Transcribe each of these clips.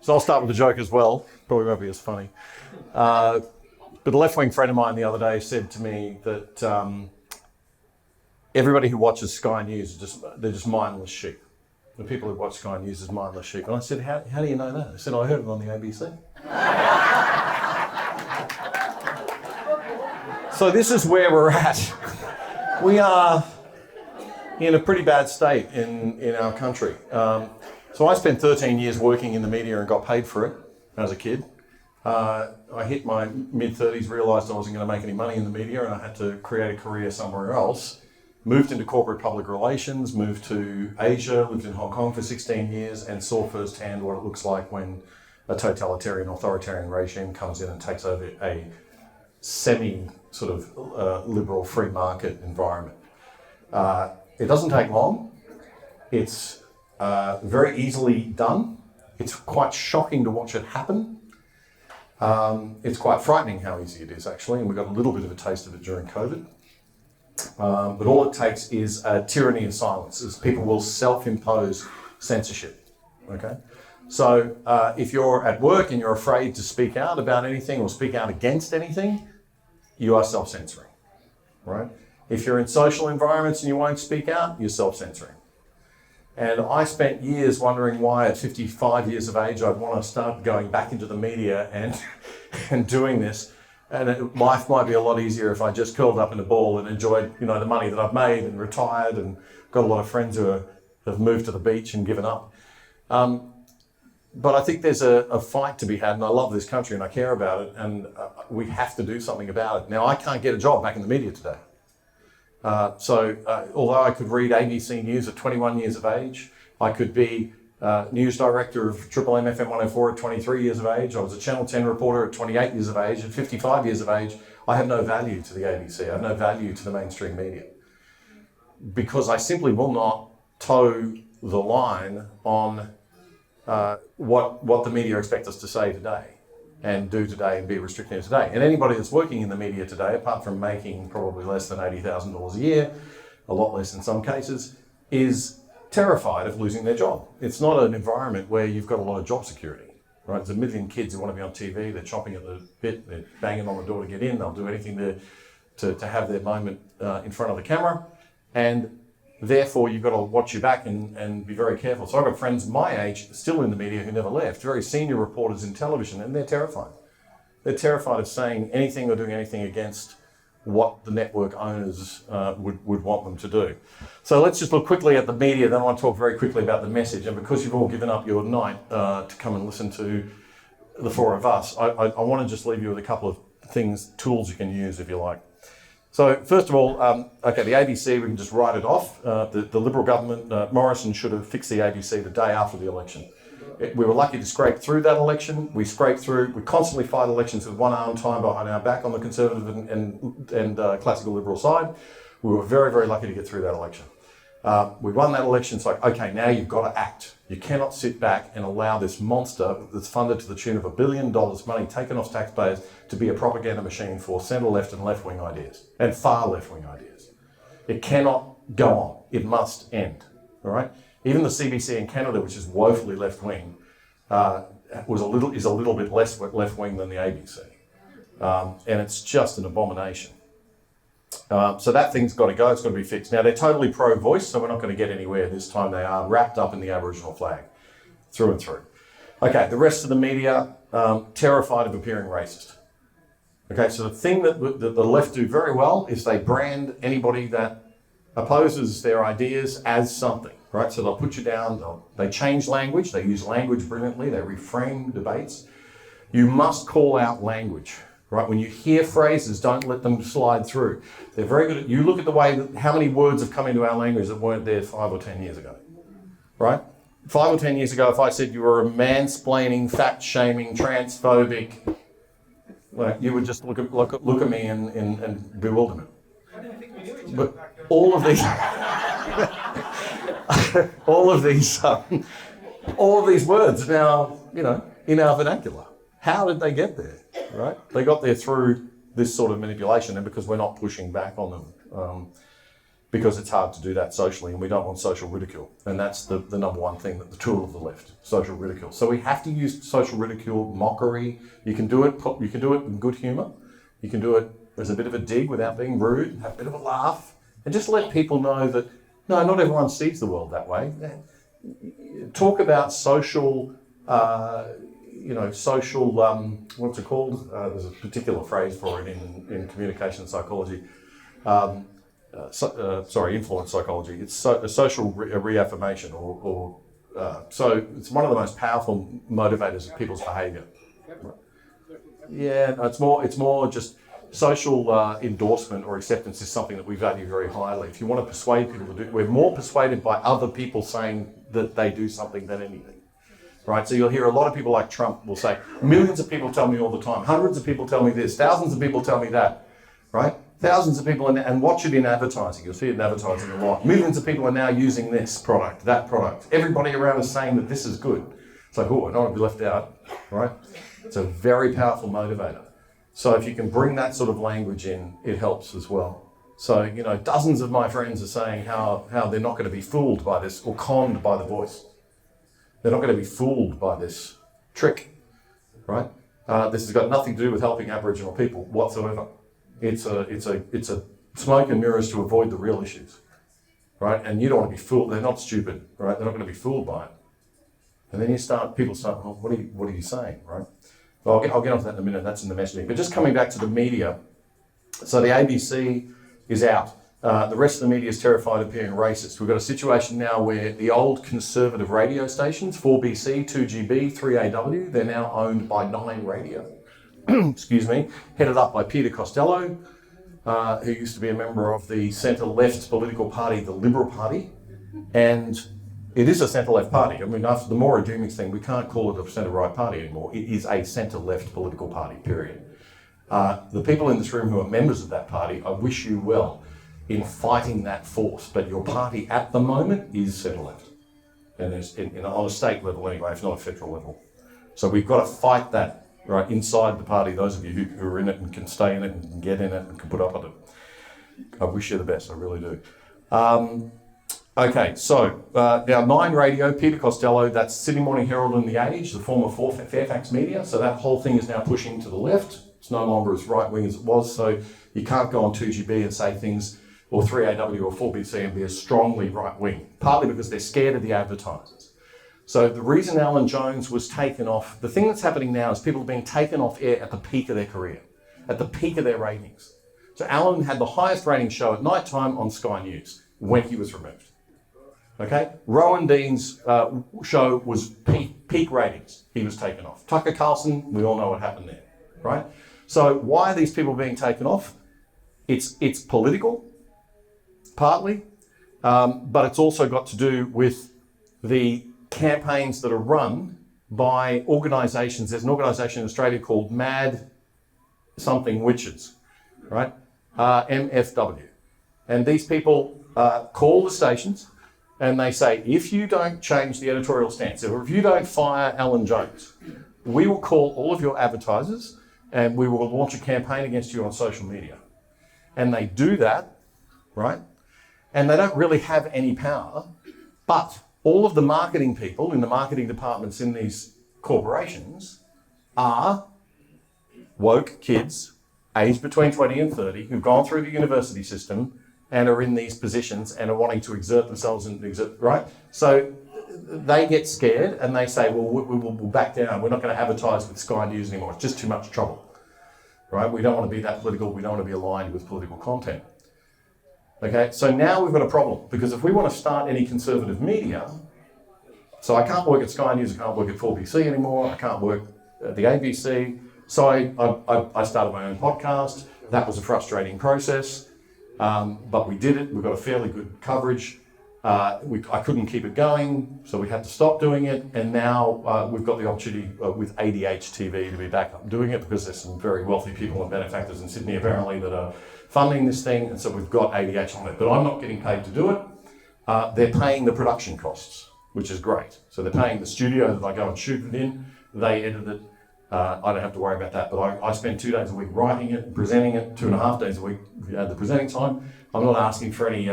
So I'll start with a joke as well. Probably won't be as funny. But a left-wing friend of mine the other day said to me that everybody who watches Sky News, they're just mindless sheep. The people who watch Sky News is mindless sheep. And I said, how do you know that? I said, I heard it on the ABC. So this is where we're at. We are in a pretty bad state in our country. So I spent 13 years working in the media and got paid for it as a kid. I hit my mid-30s, realised I wasn't going to make any money in the media and I had to create a career somewhere else. Moved into corporate public relations, moved to Asia, lived in Hong Kong for 16 years and saw firsthand what it looks like when a totalitarian, authoritarian regime comes in and takes over a semi-sort of liberal free market environment. It doesn't take long. It's very easily done. It's quite shocking to watch it happen. It's quite frightening how easy it is, actually, and we got a little bit of a taste of it during COVID. But all it takes is a tyranny of silence, is people will self-impose censorship, okay? So if you're at work and you're afraid to speak out about anything or speak out against anything, you are self-censoring, right? If you're in social environments and you won't speak out, you're self-censoring. And I spent years wondering why at 55 years of age I'd want to start going back into the media and doing this. And life might be a lot easier if I just curled up in a ball and enjoyed, the money that I've made and retired and got a lot of friends who have moved to the beach and given up. But I think there's a fight to be had, and I love this country and I care about it, and we have to do something about it. Now, I can't get a job back in the media today. Although I could read ABC News at 21 years of age, I could be news director of Triple M FM 104 at 23 years of age. I was a Channel 10 reporter at 28 years of age. At 55 years of age, I have no value to the ABC. I have no value to the mainstream media because I simply will not toe the line on what the media expect us to say today and do today and be restrictive today. And anybody that's working in the media today, apart from making probably less than $80,000 a year, a lot less in some cases, is terrified of losing their job. It's not an environment where you've got a lot of job security, right? There's a million kids who want to be on TV, they're chomping at the bit, they're banging on the door to get in, they'll do anything to have their moment in front of the camera, and therefore you've got to watch your back and be very careful. So I've got friends my age still in the media who never left, very senior reporters in television, and they're terrified. They're terrified of saying anything or doing anything against what the network owners would want them to do. So let's just look quickly at the media, then I want to talk very quickly about the message. And because you've all given up your night to come and listen to the four of us, I want to just leave you with a couple of things, tools you can use if you like. So first of all, the ABC, we can just write it off. The Liberal government, Morrison should have fixed the ABC the day after the election. We were lucky to scrape through that election. We constantly fight elections with one arm tied behind our back on the Conservative and classical Liberal side. We were very, very lucky to get through that election. We won that election. It's like, okay, now you've got to act. You cannot sit back and allow this monster that's funded to the tune of $1 billion money taken off taxpayers to be a propaganda machine for centre left and left-wing ideas and far left-wing ideas. It cannot go on. It must end. All right? Even the CBC in Canada, which is woefully left-wing, is a little bit less left-wing than the ABC. And it's just an abomination. So that thing's got to go, it's got to be fixed. Now, they're totally pro-voice, so we're not going to get anywhere this time. They are wrapped up in the Aboriginal flag, through and through. Okay, the rest of the media, terrified of appearing racist. Okay, so the thing that the left do very well is they brand anybody that opposes their ideas as something, right? So they'll put you down, they change language, they use language brilliantly, they reframe debates. You must call out language. Right, when you hear phrases, don't let them slide through. They're very good at, you look at the way that how many words have come into our language that weren't there 5 or 10 years ago, right? 5 or 10 years ago, if I said you were a mansplaining, fat-shaming, transphobic, well, you would just look at me in bewilderment. I didn't think we knew each other But back then. all of these words now, in our vernacular. How did they get there, right? They got there through this sort of manipulation and because we're not pushing back on them. because it's hard to do that socially, and we don't want social ridicule. And that's the number one thing, that the tool of the left, social ridicule. So we have to use social ridicule, mockery. You can do it in good humour. You can do it as a bit of a dig without being rude, have a bit of a laugh, and just let people know that, no, not everyone sees the world that way. Talk about social, what's it called? There's a particular phrase for it in communication psychology. Influence psychology. It's a social reaffirmation, so it's one of the most powerful motivators of people's behaviour. Yeah, no, it's more just social endorsement or acceptance is something that we value very highly. If you want to persuade people to do, we're more persuaded by other people saying that they do something than anything, right? So you'll hear a lot of people like Trump will say, millions of people tell me all the time, hundreds of people tell me this, thousands of people tell me that, right? Thousands of people, and watch it in advertising. You'll see it in advertising a lot. Millions of people are now using this product, that product. Everybody around is saying that this is good. It's like, oh, I don't want to be left out, right? It's a very powerful motivator. So if you can bring that sort of language in, it helps as well. So, dozens of my friends are saying how they're not going to be fooled by this or conned by the voice. They're not going to be fooled by this trick, right? This has got nothing to do with helping Aboriginal people whatsoever. It's a smoke and mirrors to avoid the real issues, right? And you don't want to be fooled. They're not stupid, right? They're not going to be fooled by it. And then people start, well, what are you saying, right? Well, I'll get onto that in a minute. That's in the messaging. But just coming back to the media, so the ABC is out. The rest of the media is terrified of being racist. We've got a situation now where the old conservative radio stations, 4BC, 2GB, 3AW, they're now owned by 9 Radio. Excuse me, headed up by Peter Costello, who used to be a member of the centre-left political party, the Liberal Party. And it is a centre-left party. I mean, after the Maura Doomings thing, we can't call it a centre-right party anymore. It is a centre-left political party, period. The people in this room who are members of that party, I wish you well in fighting that force. But your party at the moment is centre-left. And there's, on a state level anyway, if not a federal level. So we've got to fight that, right, inside the party, those of you who are in it and can stay in it and can get in it and can put up with it. I wish you the best, I really do. Okay, so now 9 Radio, Peter Costello, that's Sydney Morning Herald and The Age, the former Fairfax Media, so that whole thing is now pushing to the left. It's no longer as right-wing as it was, so you can't go on 2GB and say things, or 3AW or 4BC and be as strongly right-wing, partly because they're scared of the advertisers. So the reason Alan Jones was taken off, the thing that's happening now is people are being taken off air at the peak of their career, at the peak of their ratings. So Alan had the highest rating show at night time on Sky News when he was removed. Okay, Rowan Dean's show was peak ratings. He was taken off. Tucker Carlson, we all know what happened there, right? So why are these people being taken off? It's political, partly, but it's also got to do with the campaigns that are run by organisations. There's an organisation in Australia called Mad Something Witches, right? MFW. And these people call the stations and they say, if you don't change the editorial stance, or if you don't fire Alan Jones, we will call all of your advertisers and we will launch a campaign against you on social media. And they do that, right? And they don't really have any power, but all of the marketing people in the marketing departments in these corporations are woke kids, aged between 20 and 30, who've gone through the university system and are in these positions and are wanting to exert themselves and right? So they get scared and they say, well, we'll back down. We're not going to advertise with Sky News anymore. It's just too much trouble, right? We don't want to be that political. We don't want to be aligned with political content. Okay, so now we've got a problem, because if we want to start any conservative media, so I can't work at Sky News, I can't work at 4BC anymore, I can't work at the ABC, so I started my own podcast. That was a frustrating process, but we did it. We got a fairly good coverage. I couldn't keep it going, so we had to stop doing it, and now we've got the opportunity with ADH TV to be back up doing it, because there's some very wealthy people and benefactors in Sydney apparently that are funding this thing, and so we've got ADH on it. But I'm not getting paid to do it. They're paying the production costs, which is great. So they're paying the studio that I go and shoot it in, they edit it, I don't have to worry about that. But I spend 2 days a week writing it, presenting it, 2.5 days a week at the presenting time. I'm not asking for any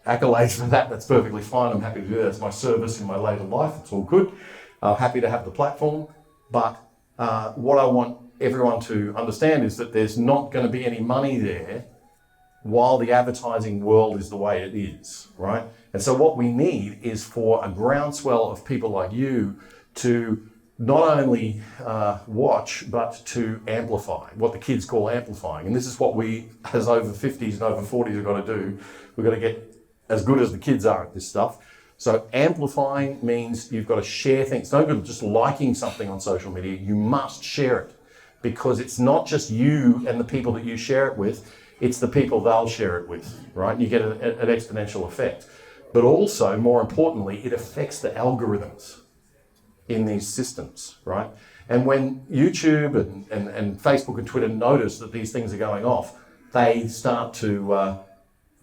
accolades for that. That's perfectly fine. I'm happy to do that. It's my service in my later life. It's all good. Happy to have the platform. But what I want everyone to understand is that there's not going to be any money there while the advertising world is the way it is, right? And so what we need is for a groundswell of people like you to not only watch, but to amplify, what the kids call amplifying. And this is what we, as over 50s and over 40s, have got to do. We've got to get as good as the kids are at this stuff. So amplifying means you've got to share things. It's no good just liking something on social media. You must share it, because it's not just you and the people that you share it with, it's the people they'll share it with, right? You get an exponential effect. But also, more importantly, it affects the algorithms in these systems, right? And when YouTube and Facebook and Twitter notice that these things are going off, they start to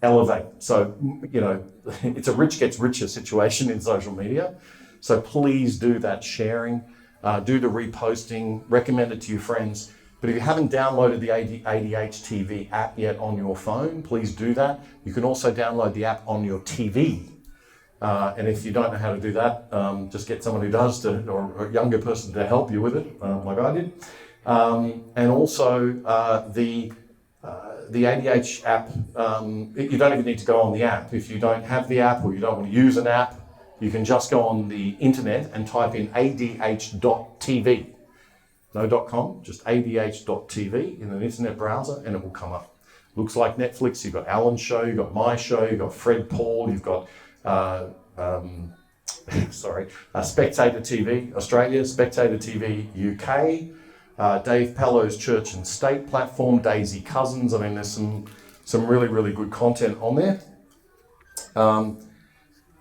elevate. So, you know, it's a rich gets richer situation in social media. So please do that sharing, do the reposting, recommend it to your friends. But if you haven't downloaded the ADH TV app yet on your phone, please do that. You can also download the app on your TV. And if you don't know how to do that, just get someone who does, or a younger person to help you with it, like I did. And also the ADH app, you don't even need to go on the app. If you don't have the app or you don't want to use an app, you can just go on the internet and type in adh.tv. No .com, just adh.tv in an internet browser, and it will come up. Looks like Netflix. You've got Alan's show, you've got my show, you've got Fred Paul, you've got Spectator TV Australia, Spectator TV UK, Dave Pello's Church and State platform, Daisy Cousins. I mean, there's some really, really good content on there.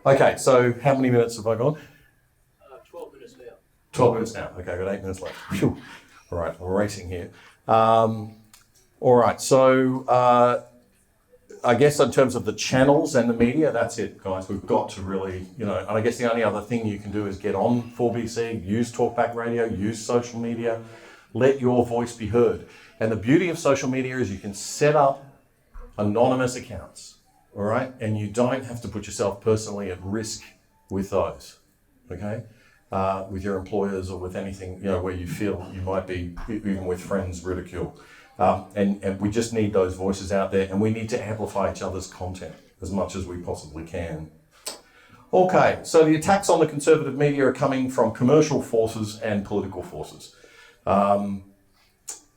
Okay, so how many minutes have I got? 12 minutes now. 12 minutes now. Okay, I've got 8 minutes left. Phew. All right, we're racing here. All right, so I guess in terms of the channels and the media, that's it, guys. We've got to really, and I guess the only other thing you can do is get on 4BC, use Talkback Radio, use social media, let your voice be heard. And the beauty of social media is you can set up anonymous accounts, all right? And you don't have to put yourself personally at risk with those, okay? With your employers or with anything, where you feel you might be, even with friends, ridiculed. And we just need those voices out there, and we need to amplify each other's content as much as we possibly can. Okay, so the attacks on the conservative media are coming from commercial forces and political forces.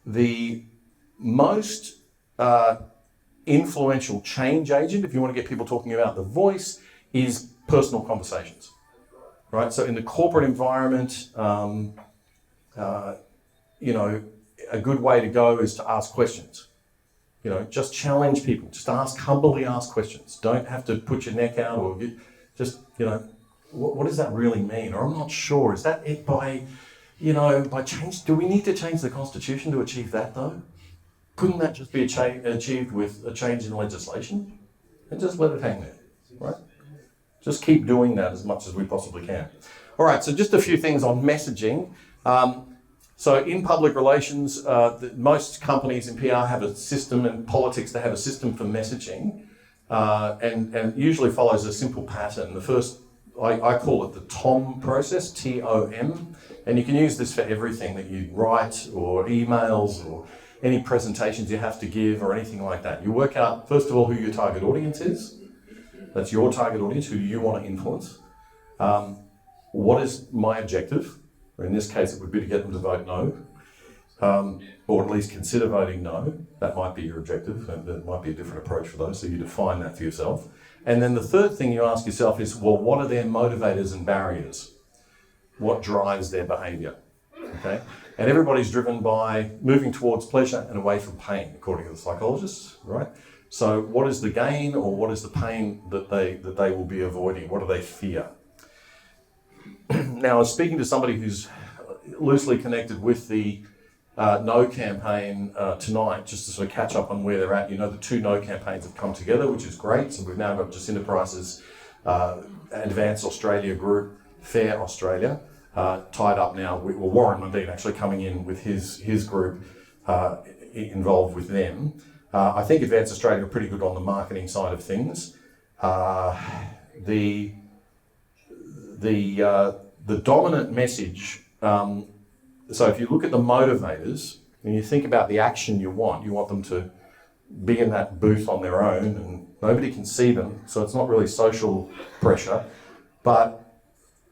The most influential change agent, if you want to get people talking about the voice, is personal conversations, right? So in the corporate environment, a good way to go is to ask questions. Just challenge people. Just humbly ask questions. Don't have to put your neck out or just, what does that really mean? Or I'm not sure. Is that it by change? Do we need to change the Constitution to achieve that though? Couldn't that just be achieved with a change in legislation? And just let it hang there, right? Just keep doing that as much as we possibly can. All right, so just a few things on messaging. So in public relations, most companies in PR have a system, and politics, they have a system for messaging, and it usually follows a simple pattern. The first, I call it the TOM process, T-O-M, and you can use this for everything that you write or emails or any presentations you have to give or anything like that. You work out, first of all, who your target audience is. That's your target audience, who you want to influence. What is my objective? In this case, it would be to get them to vote no, or at least consider voting no. That might be your objective, and there might be a different approach for those, so you define that for yourself. And then the third thing you ask yourself is, well, what are their motivators and barriers? What drives their behaviour? Okay? And everybody's driven by moving towards pleasure and away from pain, according to the psychologists, right? So what is the gain, or what is the pain that they will be avoiding? What do they fear? Now, I was speaking to somebody who's loosely connected with the No campaign tonight, just to sort of catch up on where they're at. The two No campaigns have come together, which is great. So we've now got Jacinta Price's Advance Australia group, Fair Australia. tied up now. Warren Mundine actually coming in with his group involved with them. I think Advance Australia are pretty good on the marketing side of things. The dominant message. So if you look at the motivators and you think about the action you want them to be in that booth on their own and nobody can see them, so it's not really social pressure. But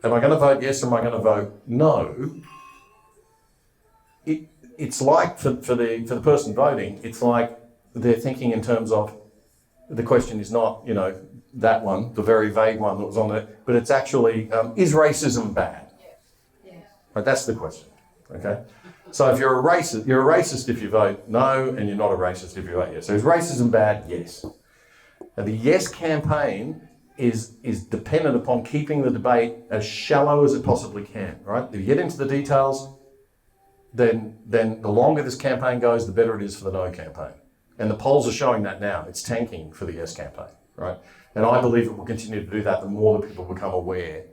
am I going to vote yes or am I going to vote no? It's like for the person voting, it's like they're thinking in terms of the question is not, that one, the very vague one that was on there, but it's actually, is racism bad? Yeah. Right, that's the question, okay? So if you're a racist if you vote no, and you're not a racist if you vote yes. So is racism bad? Yes. Now the yes campaign is dependent upon keeping the debate as shallow as it possibly can, right? If you get into the details, then the longer this campaign goes, the better it is for the no campaign. And the polls are showing that now. It's tanking for the yes campaign, right? And I believe it will continue to do that the more that people become aware.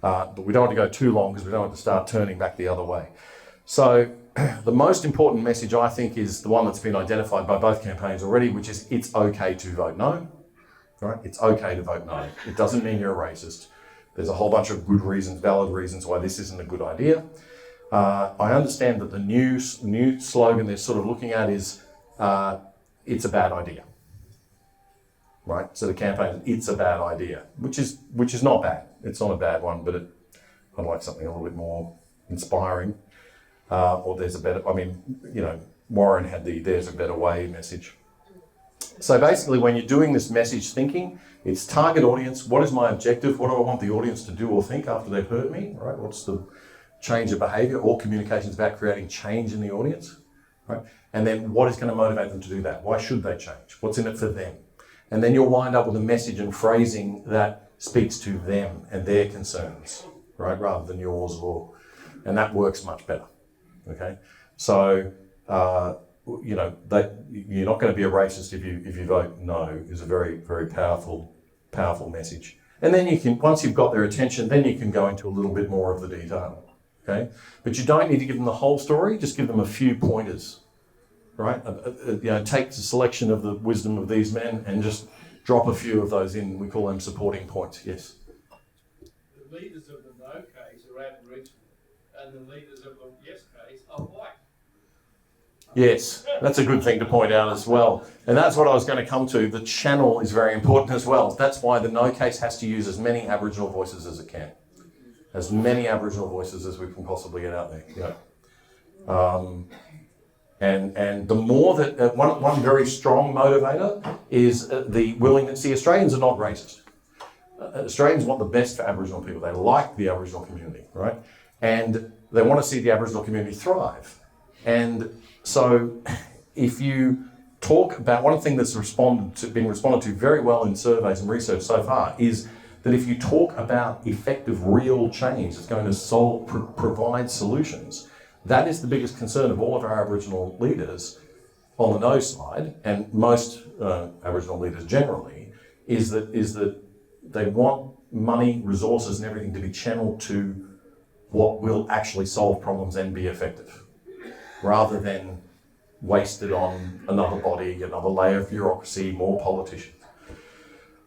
But we don't want to go too long because we don't want to start turning back the other way. So the most important message, I think, is the one that's been identified by both campaigns already, which is it's okay to vote no, right? It's okay to vote no. It doesn't mean you're a racist. There's a whole bunch of good reasons, valid reasons why this isn't a good idea. I understand that the new slogan they're sort of looking at is it's a bad idea, right? So the campaign, it's a bad idea, which is not bad. It's not a bad one, but I'd like something a little bit more inspiring. Or there's a better, Warren had the there's a better way message. So basically when you're doing this message thinking, it's target audience. What is my objective? What do I want the audience to do or think after they've heard me, right? What's the change of behaviour? All communication is about creating change in the audience, right? And then what is going to motivate them to do that? Why should they change? What's in it for them? And then you'll wind up with a message and phrasing that speaks to them and their concerns, right? Rather than yours and that works much better. Okay, so you're not going to be a racist if you vote no is a very, very powerful message. And then you can, once you've got their attention, then you can go into a little bit more of the detail. Okay, but you don't need to give them the whole story. Just give them a few pointers, right? Take the selection of the wisdom of these men and just drop a few of those in. We call them supporting points. Yes. The leaders of the no case are Aboriginal, and the leaders of the yes case are white. Yes, that's a good thing to point out as well. And that's what I was going to come to. The channel is very important as well. That's why the no case has to use as many Aboriginal voices as it can. As many Aboriginal voices as we can possibly get out there. And the more that one very strong motivator is the willingness. See, Australians are not racist. Australians want the best for Aboriginal people. They like the Aboriginal community, right? And they want to see the Aboriginal community thrive. And so if you talk about, one thing that's been responded to very well in surveys and research so far is that if you talk about effective real change that's going to provide solutions, that is the biggest concern of all of our Aboriginal leaders on the no side, and most Aboriginal leaders generally, is that they want money, resources and everything to be channeled to what will actually solve problems and be effective, rather than wasted on another body, another layer of bureaucracy, more politicians.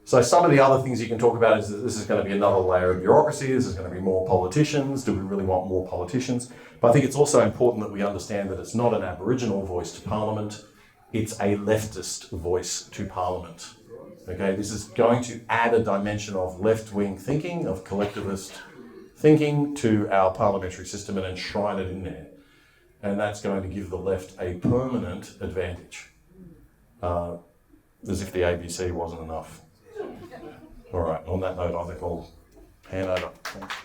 So some of the other things you can talk about is that this is going to be another layer of bureaucracy, this is going to be more politicians, do we really want more politicians? But I think it's also important that we understand that it's not an Aboriginal voice to Parliament, it's a leftist voice to Parliament. Okay, this is going to add a dimension of left-wing thinking, of collectivist thinking to our parliamentary system and enshrine it in there. And that's going to give the left a permanent advantage. As if the ABC wasn't enough. All right, on that note, I think I'll hand over. Thanks.